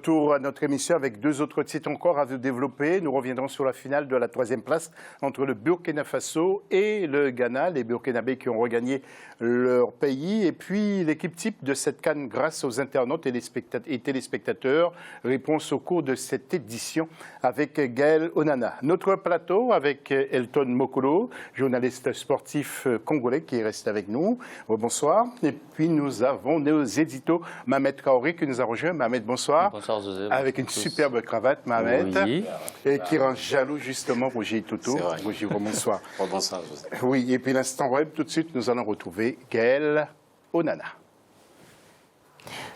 retour à notre émission avec deux autres titres encore à vous développer. Nous reviendrons sur la finale de la 3e place entre le Burkina Faso et le Ghana, les Burkinabés qui ont regagné leur pays. Et puis l'équipe type de cette CAN grâce aux internautes et téléspectateurs. Réponse au cours de cette édition avec Gaël Onana. Notre plateau avec Elton Mokolo, journaliste sportif congolais qui reste avec nous. Bonsoir. Et puis nous avons nos éditos Mohamed Traoré qui nous a rejoint. Mohamed, bonsoir. Bonsoir José. Avec une superbe cravate, Mohamed. Oui. Et qui rend jaloux justement Roger Toto. Roger, bonsoir. Bonsoir José. Oui, et puis l'instant web, tout de suite, nous allons retrouver Gaël Onana.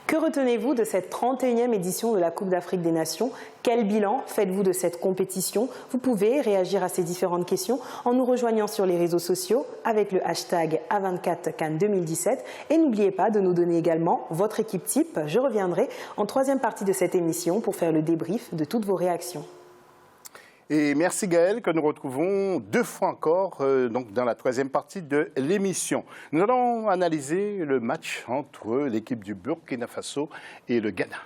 Que retenez-vous de cette 31e édition de la Coupe d'Afrique des Nations? Quel bilan faites-vous de cette compétition? Vous pouvez réagir à ces différentes questions en nous rejoignant sur les réseaux sociaux avec le hashtag A24CAN 2017. Et n'oubliez pas de nous donner également votre équipe type. Je reviendrai en 3e partie de cette émission pour faire le débrief de toutes vos réactions. Et merci Gaël, que nous retrouvons deux fois encore donc dans la 3e partie de l'émission. Nous allons analyser le match entre l'équipe du Burkina Faso et le Ghana.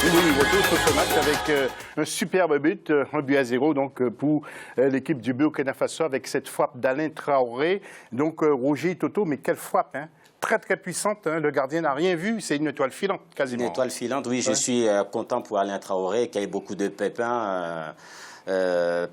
Oui, retour sur ce match avec un superbe but, 1-0 donc, pour l'équipe du Burkina Faso avec cette frappe d'Alain Traoré. Donc Roger Toto, mais quelle frappe, hein? Très très puissante, hein. Le gardien n'a rien vu, c'est une étoile filante quasiment. Une étoile filante, oui, je suis content pour Alain Traoré qui a eu beaucoup de pépins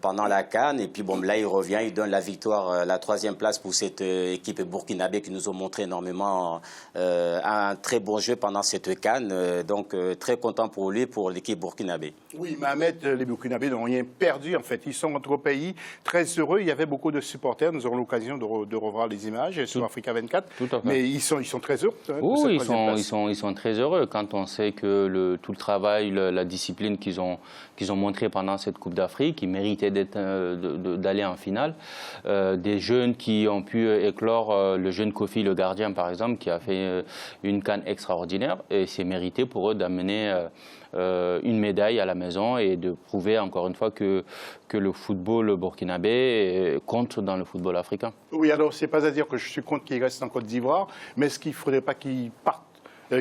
pendant la CAN. Et puis bon, là il revient, il donne la victoire, la 3e place pour cette équipe burkinabé qui nous a montré énormément un très bon jeu pendant cette CAN. Donc très content pour lui, pour l'équipe burkinabé. Oui, Mohamed, les Burkinabés n'ont rien perdu en fait. Ils sont entre pays très heureux. Il y avait beaucoup de supporters. Nous aurons l'occasion de revoir les images sur Africa 24. Tout à fait. Mais ils sont très heureux. Hein, oui, ils sont très heureux quand on sait que tout le travail, la discipline qu'ils ont montré pendant cette Coupe d'Afrique, ils méritaient d'aller en finale. Des jeunes qui ont pu éclore, le jeune Kofi, le gardien par exemple, qui a fait une CAN extraordinaire. Et c'est mérité pour eux d'amener une médaille à la maison et de prouver encore une fois que le football burkinabé compte dans le football africain. Oui, alors c'est pas à dire que je suis contre qu'ils restent en Côte d'Ivoire, mais est-ce qu'il ne faudrait pas qu'ils partent,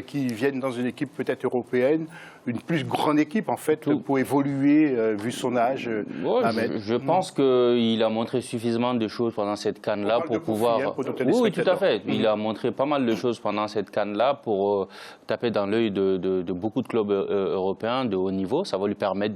qu'ils viennent dans une équipe peut-être européenne, une plus grande équipe en fait, pour évoluer vu son âge? Je pense qu'il a montré suffisamment de choses pendant cette CAN-là pour pouvoir... Oui, tout à fait. Il a montré pas mal de choses pendant cette CAN-là pour taper dans l'œil de beaucoup de clubs européens de haut niveau. Ça va lui permettre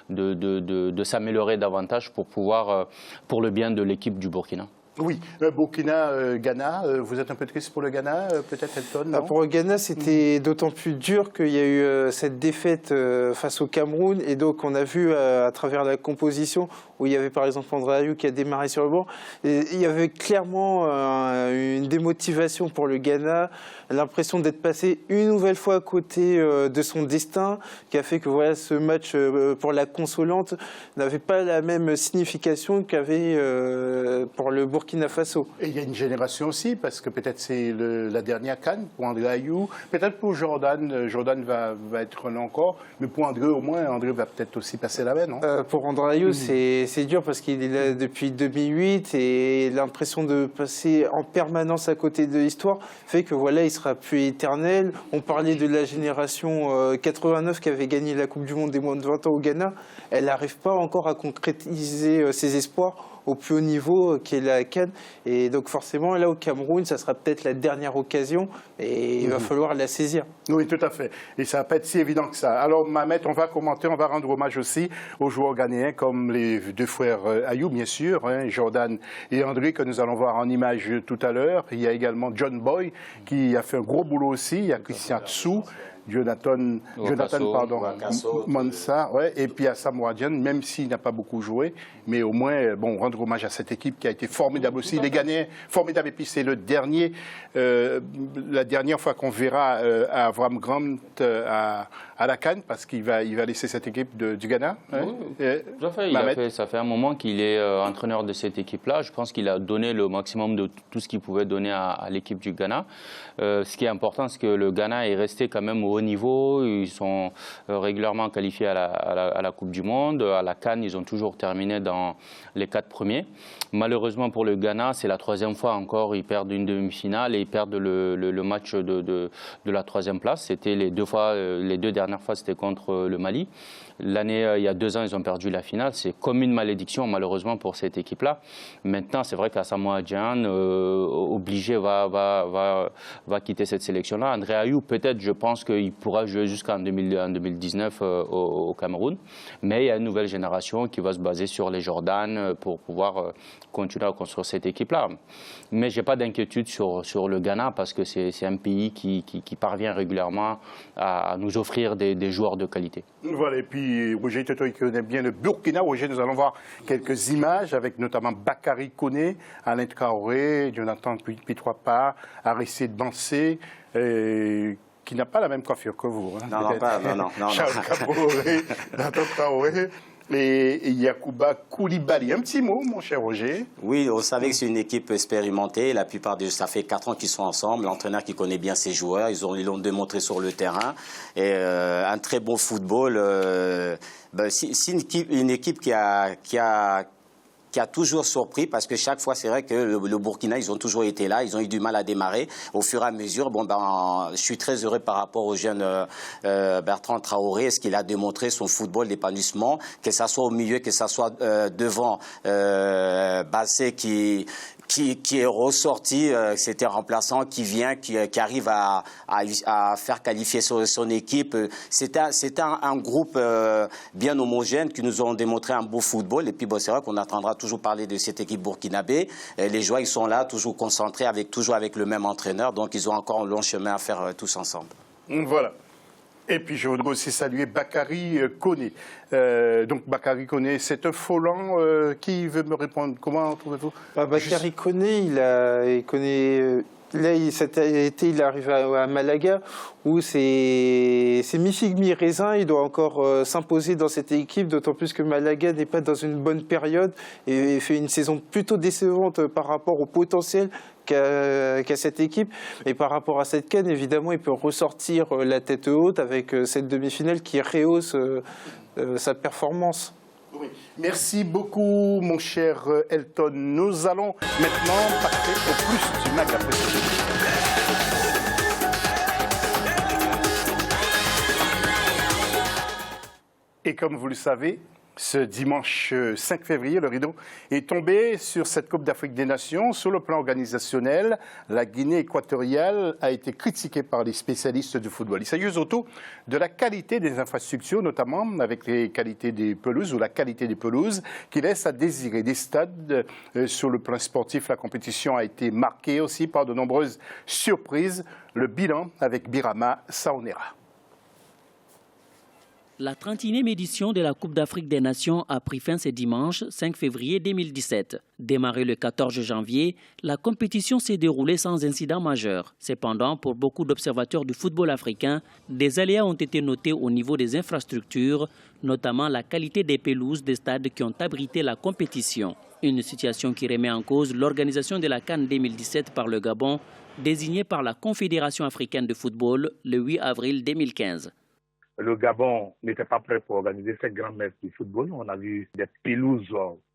de s'améliorer davantage pour le bien de l'équipe du Burkina. Oui, Burkina, Ghana, vous êtes un peu triste pour le Ghana, peut-être Elton, non? Pour le Ghana, c'était d'autant plus dur qu'il y a eu cette défaite face au Cameroun. Et donc, on a vu à travers la composition, où il y avait par exemple André Ayew qui a démarré sur le banc, il y avait clairement une démotivation pour le Ghana, l'impression d'être passé une nouvelle fois à côté de son destin, qui a fait que voilà, ce match pour la consolante n'avait pas la même signification qu'avait pour le Burkina Faso. Et il y a une génération aussi, parce que peut-être c'est la dernière CAN pour André Ayew, peut-être pour Jordan, Jordan va être là encore, mais pour André au moins, André va peut-être aussi passer la main, non? Pour André Ayew, c'est dur parce qu'il est là depuis 2008 et l'impression de passer en permanence à côté de l'histoire fait que voilà, il sera plus éternel. On parlait de la génération 89 qui avait gagné la Coupe du Monde des moins de 20 ans au Ghana. Elle n'arrive pas encore à concrétiser ses espoirs au plus haut niveau qui est la CAN. Et donc forcément, là au Cameroun, ça sera peut-être la dernière occasion et il va falloir la saisir. Oui, tout à fait. Et ça va pas être si évident que ça. Alors, Mohamed, on va commenter, on va rendre hommage aussi aux joueurs ghanéens comme les deux frères Ayew, bien sûr, hein, Jordan et André, que nous allons voir en image tout à l'heure. Il y a également John Boy, qui a fait un gros boulot aussi. Il y a Christian Tsou, Jonathan Mansa, ouais, et puis à Samoa, même s'il n'a pas beaucoup joué, mais au moins, bon, rendre hommage à cette équipe qui a été formidable aussi. Les Ghanéens, formidables. Et puis c'est la dernière fois qu'on verra Avram Grant à la CAN, parce qu'il va laisser cette équipe du Ghana. Hein. Oui, ça fait un moment qu'il est entraîneur de cette équipe-là. Je pense qu'il a donné le maximum de tout ce qu'il pouvait donner à l'équipe du Ghana. Ce qui est important, c'est que le Ghana est resté quand même au haut niveau, ils sont régulièrement qualifiés à la Coupe du Monde. À la CAN, ils ont toujours terminé dans les 4 premiers. Malheureusement pour le Ghana, c'est la 3e fois encore, ils perdent une demi-finale et ils perdent le match de la 3e place. C'était les 2 dernières fois, c'était contre le Mali. L'année, il y a 2 ans, ils ont perdu la finale. C'est comme une malédiction, malheureusement, pour cette équipe-là. Maintenant, c'est vrai qu'Asamoah Gyan, obligé, va quitter cette sélection-là. André Ayew, peut-être, je pense qu'il pourra jouer jusqu'en 2019 au Cameroun. Mais il y a une nouvelle génération qui va se baser sur les Jordan pour pouvoir continuer à construire cette équipe-là. Mais je n'ai pas d'inquiétude sur le Ghana parce que c'est un pays qui parvient régulièrement à nous offrir des joueurs de qualité. Voilà, et puis Roger, toi qui connais bien le Burkina, Roger, nous allons voir quelques images avec notamment Bakary Koné, Alain Traoré, Jonathan Pitroapa, Aristide Bansé, qui n'a pas la même coiffure que vous. Hein, non. Charles Caboret, Nathan Traoré. Et Yacouba Koulibaly. Un petit mot, mon cher Roger. Oui, vous savez que c'est une équipe expérimentée. La plupart ça fait 4 ans qu'ils sont ensemble. L'entraîneur qui connaît bien ses joueurs, ils l'ont démontré sur le terrain. Et un très bon football. C'est une équipe qui a toujours surpris parce que chaque fois, c'est vrai que le Burkina, ils ont toujours été là, ils ont eu du mal à démarrer. Au fur et à mesure, je suis très heureux par rapport au jeune Bertrand Traoré, ce qu'il a démontré, son football d'épanouissement, que ça soit au milieu, que ça soit devant Bassé qui est ressorti, c'était remplaçant, qui vient, qui arrive à faire qualifier son équipe. C'était un groupe bien homogène qui nous ont démontré un beau football. Et puis c'est vrai qu'on attendra toujours parler de cette équipe burkinabé. Les joueurs, ils sont là, toujours concentrés, toujours avec le même entraîneur. Donc ils ont encore un long chemin à faire tous ensemble. Voilà. Et puis je voudrais aussi saluer Bakary Koné. Donc Bakary Koné, c'est un Folland qui veut me répondre. Comment trouvez-vous? Bakary Koné, il connaît. Là, cet été, il arrive à Malaga, où c'est mi-figue, mi-raisin. Il doit encore s'imposer dans cette équipe, d'autant plus que Malaga n'est pas dans une bonne période et fait une saison plutôt décevante par rapport au potentiel qu'a cette équipe. Et par rapport à cette CAN, évidemment, il peut ressortir la tête haute avec cette demi-finale qui rehausse sa performance. Oui. Merci beaucoup, mon cher Elton. Nous allons maintenant passer au plus du match après. Et comme vous le savez, ce dimanche 5 février, le rideau est tombé sur cette Coupe d'Afrique des Nations. Sur le plan organisationnel, la Guinée équatoriale a été critiquée par les spécialistes du football. Il s'agit surtout de la qualité des infrastructures, notamment avec les qualités des pelouses ou la qualité des pelouses, qui laisse à désirer des stades. Sur le plan sportif, la compétition a été marquée aussi par de nombreuses surprises. Le bilan avec Birama Saonera. La 31e édition de la Coupe d'Afrique des Nations a pris fin ce dimanche 5 février 2017. Démarrée le 14 janvier, la compétition s'est déroulée sans incident majeur. Cependant, pour beaucoup d'observateurs du football africain, des aléas ont été notés au niveau des infrastructures, notamment la qualité des pelouses des stades qui ont abrité la compétition. Une situation qui remet en cause l'organisation de la CAN 2017 par le Gabon, désignée par la Confédération africaine de football le 8 avril 2015. Le Gabon n'était pas prêt pour organiser cette grande messe du football. On a vu des pelouses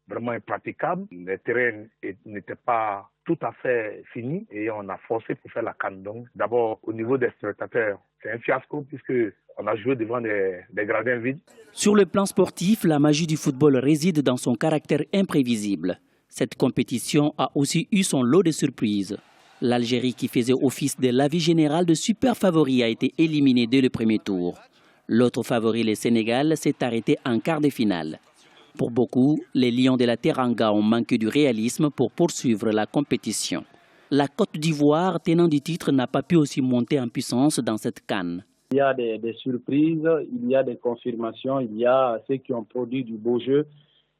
vraiment impraticables. Les terrains n'étaient pas tout à fait finis et on a forcé pour faire la CAN. Donc, d'abord, au niveau des spectateurs, c'est un fiasco puisqu'on a joué devant des gradins vides. Sur le plan sportif, la magie du football réside dans son caractère imprévisible. Cette compétition a aussi eu son lot de surprises. L'Algérie, qui faisait office de l'avis général de super favori, a été éliminée dès le premier tour. L'autre favori, le Sénégal, s'est arrêté en quart de finale. Pour beaucoup, les Lions de la Teranga ont manqué du réalisme pour poursuivre la compétition. La Côte d'Ivoire, tenant du titre, n'a pas pu aussi monter en puissance dans cette CAN. Il y a des surprises, il y a des confirmations, il y a ceux qui ont produit du beau jeu,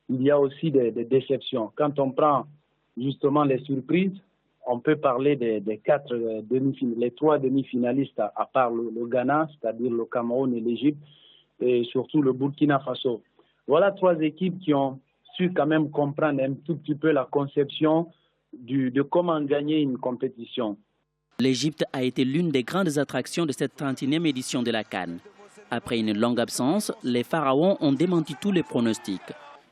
il y a aussi des déceptions. Quand on prend justement les surprises, on peut parler des les 3 demi-finalistes, à part le Ghana, c'est-à-dire le Cameroun et l'Égypte, et surtout le Burkina Faso. Voilà 3 équipes qui ont su quand même comprendre un tout petit peu la conception de comment gagner une compétition. L'Égypte a été l'une des grandes attractions de cette 31e édition de la CAN. Après une longue absence, les Pharaons ont démenti tous les pronostics.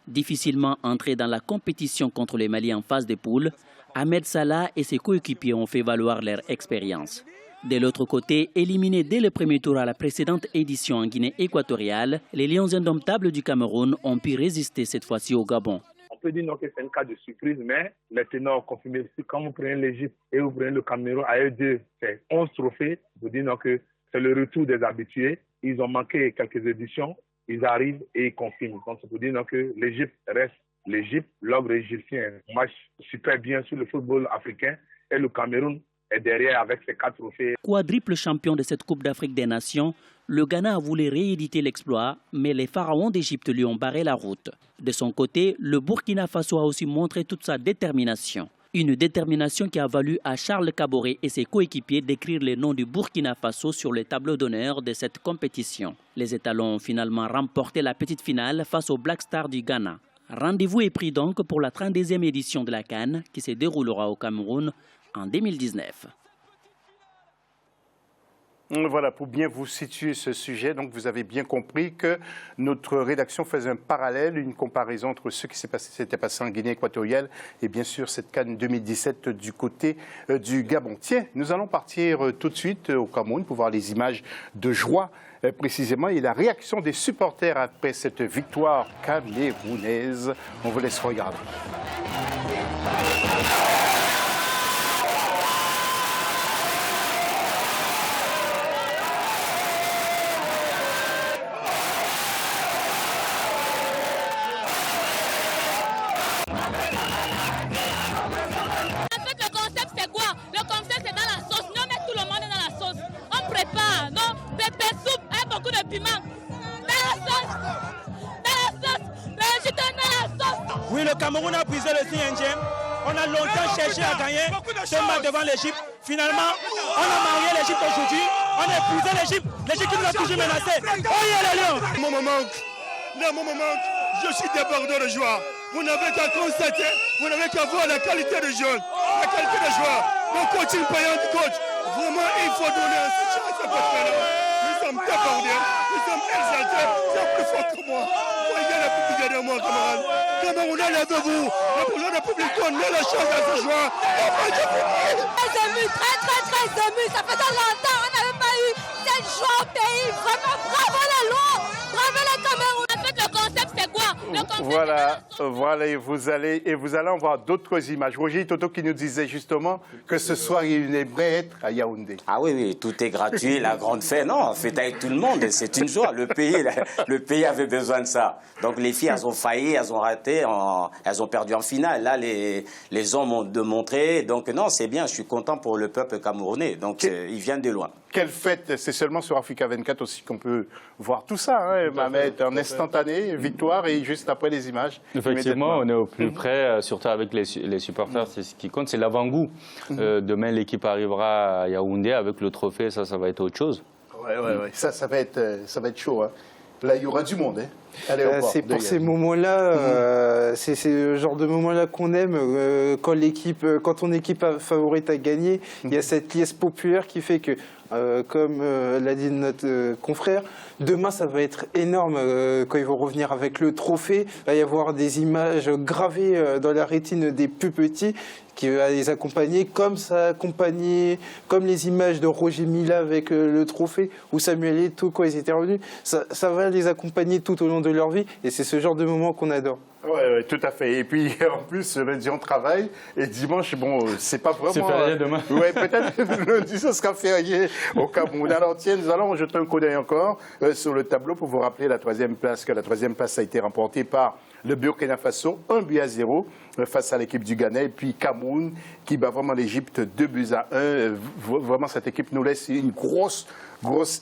Difficilement entrés dans la compétition contre les Mali en phase de poule, Ahmed Salah et ses coéquipiers ont fait valoir leur expérience. De l'autre côté, éliminés dès le premier tour à la précédente édition en Guinée équatoriale, les Lions indomptables du Cameroun ont pu résister cette fois-ci au Gabon. On peut dire non que c'est un cas de surprise, mais les ténors ont confirmé. Quand vous prenez l'Égypte et vous prenez le Cameroun, à eux deux, c'est 11 trophées. Vous dites non que c'est le retour des habitués. Ils ont manqué quelques éditions. Ils arrivent et ils confirment. Donc, c'est pour dire non que l'Égypte reste l'Égypte. L'ogre égyptien marche super bien sur le football africain. Et le Cameroun est derrière avec ses 4 trophées. Quadruple champion de cette Coupe d'Afrique des Nations, le Ghana a voulu rééditer l'exploit, mais les Pharaons d'Égypte lui ont barré la route. De son côté, le Burkina Faso a aussi montré toute sa détermination. Une détermination qui a valu à Charles Kaboré et ses coéquipiers d'écrire les noms du Burkina Faso sur le tableau d'honneur de cette compétition. Les étalons ont finalement remporté la petite finale face aux Black Stars du Ghana. Rendez-vous est pris donc pour la 32e édition de la CAN qui se déroulera au Cameroun en 2019. Voilà, pour bien vous situer ce sujet, donc vous avez bien compris que notre rédaction faisait un parallèle, une comparaison entre ce qui s'était passé en Guinée équatoriale et bien sûr cette CAN 2017 du côté du Gabon. Tiens, nous allons partir tout de suite au Cameroun pour voir les images de joie précisément et la réaction des supporters après cette victoire camerounaise. On vous laisse regarder. Oui, le Cameroun a brisé le signe indien. On a longtemps cherché à gagner ce match devant l'Égypte. Finalement, on a marié l'Égypte aujourd'hui. On a épuisé l'Égypte. L'Égypte qui nous a toujours menacé. Oh, il y a les Lions. Mon moment manque. Je suis débordé de joie. Vous n'avez qu'à constater, vous n'avez qu'à voir la qualité de jeu, la qualité de joueur. Mon coaching payant du coach. Vraiment, il faut donner un soutien à ce partenaire. Nous sommes débordés, nous sommes exaltés. C'est plus fort que moi. Voyez la public derrière moi, camarade. Camerounais, levez-vous. Le président de la République donne la chance à ce joueur. Très ému, très ému. Ça faisait longtemps, on n'avait pas eu cette joie au pays. Vraiment, bravo les Lions, bravo les Camerounais. En fait, le concept, c'est quoi? Voilà, et vous allez en voir d'autres images. Roger Toto qui nous disait justement que ce soir, il aimerait être à Yaoundé. Ah oui, tout est gratuit, la grande fête. Non, fête avec tout le monde, c'est une joie. Le pays avait besoin de ça. Donc les filles, elles ont failli, elles ont raté, elles ont perdu en finale. Là, les hommes ont démontré. Donc non, c'est bien, je suis content pour le peuple camerounais. Donc ils viennent de loin. Quelle fête, c'est seulement sur Africa 24 aussi qu'on peut voir tout ça, hein, Mohamed, en instantané, victoire et juste après les images. Effectivement, on est au plus près, surtout avec les supporters, c'est ce qui compte, c'est l'avant-goût. Demain, l'équipe arrivera à Yaoundé avec le trophée, ça va être autre chose. Oui, ça va être chaud. Hein. Là, il y aura du monde. Hein. C'est pour ces moments-là, c'est le genre de moments-là qu'on aime. Quand ton équipe favorite a gagné, il y a cette liesse populaire qui fait que, comme l'a dit notre confrère, demain ça va être énorme quand ils vont revenir avec le trophée. Il va y avoir des images gravées dans la rétine des plus petits qui va les accompagner comme les images de Roger Mila avec le trophée ou Samuel Eto'o quand ils étaient revenus. Ça va les accompagner tout au long de leur vie et c'est ce genre de moment qu'on adore. Oui, tout à fait. Et puis, en plus, lundi, on travaille. Et dimanche, bon, c'est pas vraiment... C'est férié demain. Oui, peut-être lundi, ça sera férié au Cameroun. Alors, tiens, nous allons jeter un coup d'œil encore sur le tableau pour vous rappeler la troisième place, que la troisième place a été remportée par le Burkina Faso, 1-0 face à l'équipe du Ghana. Et puis, Cameroun, qui bat vraiment l'Égypte 2-1. Vraiment, cette équipe nous laisse une grosse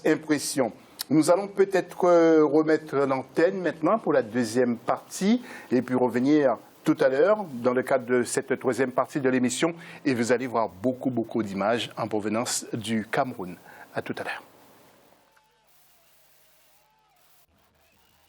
impression. Nous allons peut-être remettre l'antenne maintenant pour la deuxième partie et puis revenir tout à l'heure dans le cadre de cette troisième partie de l'émission et vous allez voir beaucoup d'images en provenance du Cameroun. À tout à l'heure.